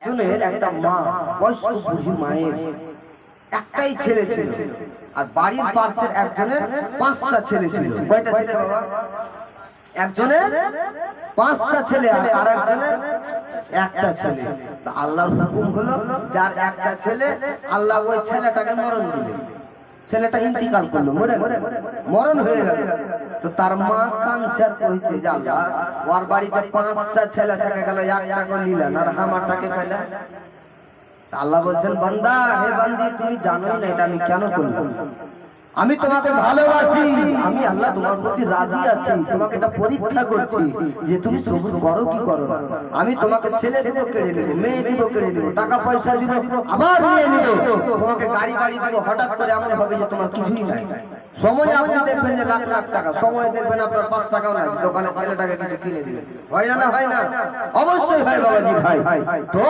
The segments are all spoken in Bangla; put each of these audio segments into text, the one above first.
একজনের একটা মা বয়স্ক বুড়ি মায়ের একটাই ছেলে ছিল, আর বাড়ির পাশের একজনের 5টা ছেলে ছিল। কয়টা ছেলে বাবা? একজনের 5টা ছেলে আর একজনের একটা ছেলে। তা আল্লাহর হুকুম হলো, যার একটা ছেলে আল্লাহ ওই ছেলেটাকে মরণ দিলেন। ছেলেটা ইন্তিকাল করলো, মরণ হয়ে গেল। তো তার মা কাঁদছে আর কইছে যে আল্লাহ, ওর বাড়িতে 5টা ছেলে থেকে গেল, একটা করে নিলেন আর আমারটাকে পেলেন। আল্লাহ বলছেন, বান্দা, হে বান্দি, তুমি জানোই না এটা আমি কেন করলাম। আমি তোমাকে ভালোবাসি, আমি আল্লাহ তোমার প্রতি রাজি আছি, তোমাকে এটা পরীক্ষা করছি যে তুমি সবুর করো কি করো। আমি তোমাকে ছেলে দিব, কেড়ে নেব, মেয়ে দিব, কেড়ে নেব, টাকা পয়সা দিব, আবার নিয়ে নিব, তোমাকে গাড়ি বাড়ি দিব। হঠাৎ করে এমন হবে যে তোমার কিছুই নাই। সময় আপনি দেখবেন যে লাখ লাখ টাকা, সময় দেখবেন আপনার 5 টাকাও নাই, দোকানে ছেলেটাকে কিছু কিনে দিবেন। হয় না? হয় না? অবশ্যই হয় বাবাজি ভাই। তো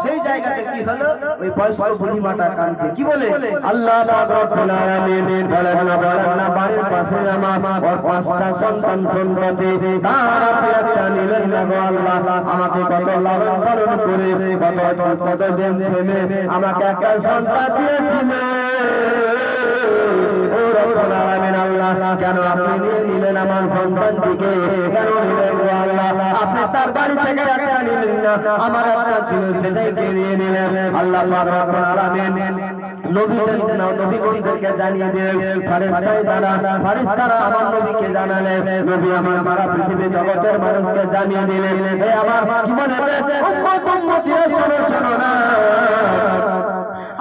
সেই জায়গাতে কি হলো, ওই বয়স্ক বুড়ি মাটা কাঁদছে, কি বলে, আল্লাহ পাক রব্বুল আলামিন বলেন না বাড়ির পাশে আমার 5টা সন্তান সন্ততি, তার আপনি একটা নিলেন না গো আল্লাহ। আমাকে কত লালন পালন করে কত দিন থেমে আমাকে একটা সন্তান দিয়েছিলেন। কেন আপনি নিয়ে নিলেন আমার সন্তানটিকে? কেন নিলেন গো আল্লাহ? আপনি তার বাড়ি থেকে একটা নিলেন না, আমার একটা ছিল সেটাকে নিয়ে নিলেন। আল্লাহ পাক রব্বুল আলামিন নবীদেরকে জানিয়ে দিলেন, ফারেশতারা আমার নবীকে জানালেন, নবী আমার সারা পৃথিবী জগতের মানুষকে জানিয়ে দিলেন, হে আমার কি বলে উম্মত উম্মতিরা, শোনো না,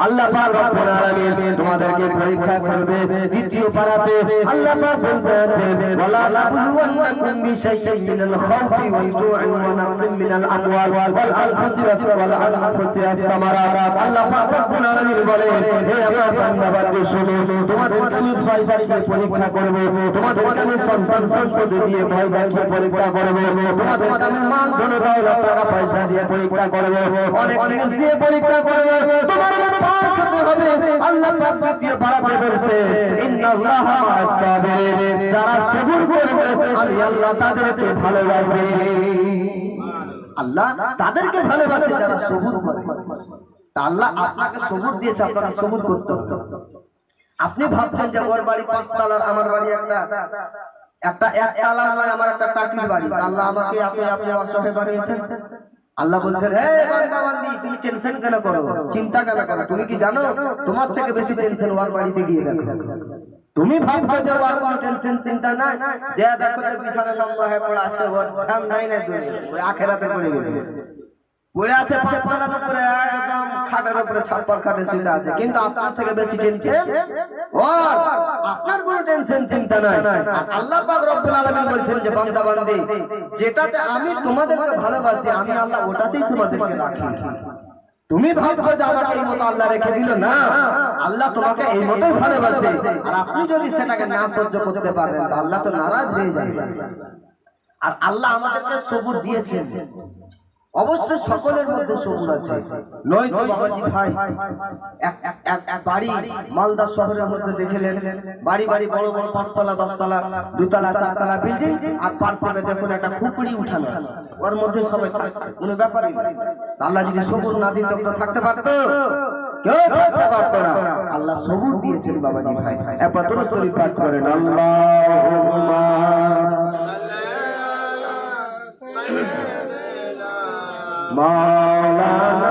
আল্লাহ পাক রব্বুল আলামিন তোমাদেরকে পরীক্ষা করবে। দ্বিতীয় পারাতে আল্লাহ পাক বলতে আছেন, ওয়ালা লাবলুওয়ান্নাকুম বিশাইইন মিনাল খাউফি ওয়াল জু'i ওয়া নাকসিন মিনাল আমওয়াল ওয়াল আনফুসি ওয়াস সামারাত। আল্লাহ পাক রব্বুল আলামিন বলেন, হে আমার বান্দাবান্দি শোনো, তোমাদেরকে আমি ভয় দেখিয়ে পরীক্ষা করব, তোমাদেরকে আমি সন্তান সন্ততি দিয়ে ভয় দেখিয়ে পরীক্ষা করব, তোমাদেরকে আমি মাল ধন দৌলত টাকা পয়সা দিয়ে পরীক্ষা করব, অনেক জিনিস দিয়ে পরীক্ষা করব। তোমার পাস হতে হবে। আল্লাহ পাক দ্বিতীয় পারাতে বলছে, ইন্নাল্লাহা মা'আস সাবিরিন, যারা সবর করবে আমি আল্লাহ তাদেরকে ভালোবাসি। আল্লাহ তাদেরকে ভালোবাসে যারা সবর করে। তা আল্লাহ আপনাকে সবর দিয়েছে, আপনাকে সবর করতে হবে। আপনি ভাবছেন যে ওর বাড়ি 5 তলার, আমার বাড়ি একটা একতলা নয়, আমার একটা টাটির বাড়ি। আল্লাহ আমাকে আপনি অসহায় বানিয়েছেন। আল্লাহ বলছেন, হে বান্দা বান্দি, তুমি টেনশন কেন করো, চিন্তা কেন করো? তুমি কি জানো তোমার থেকে বেশি টেনশন ওর বাড়িতে গিয়ে দেখো। তুমি ভাবছো যে ওর কোনো টেনশন চিন্তা নাই, যে দেখো যে বিছানা লম্বা হয়ে পড়ে আছে, ওর ধান নাই না, ওই আখেরাতে পড়ে গেছে, পড়ে আছে 5 তলার উপরে, একদম খাটের উপরে, ছাপ্পার খাটে শুয়ে আছে। কিন্তু আপনার থেকে বেশি টেনশন ওর, আপনার কোনো টেনশন চিন্তা নাই। আল্লাহ পাক রব্বুল আলামিন বলছেন যে বান্দা বান্দি, যেটাতে আমি তোমাদেরকে ভালোবাসি, আমি আল্লাহ ওটাতেই তোমাদেরকে রাখি। তুমি ভাবছো যে আমাকে এই মতো আল্লাহ রেখে দিল, না, আল্লাহ তোমাকে এই মতোই ভালোবাসে। আর আপনি যদি সেটাকে না সহ্য করতে পারেন, তো আল্লাহ তো নারাজ হয়ে যাবে। আর আল্লাহ আমাদেরকে সবুর দিয়েছেন, অবশ্যই সকলের মধ্যে সবুর আছে। নয়তো বাবাজি ভাই, এক বাড়ি মালদা শহরের মধ্যে দেখলেন, বাড়ি বড় বড় 5 তলা 10 তলা 2 তলা 4 তলা বিল্ডিং, আর পার্শ্বে দেখুন একটা খুপড়ি উঠানো আছে, ওর মধ্যে সবাই থাকছে, কোনো ব্যাপারই না। আল্লাহ যদি সবুর না দিত তো থাকতে পারতো? কেউ থাকতে পারতো না। আল্লাহ সবুর দিয়েছেন বাবাজি ভাই। একবার দরুদ শরীফ পাঠ করেন, আল্লাহুম্মা মাওলানা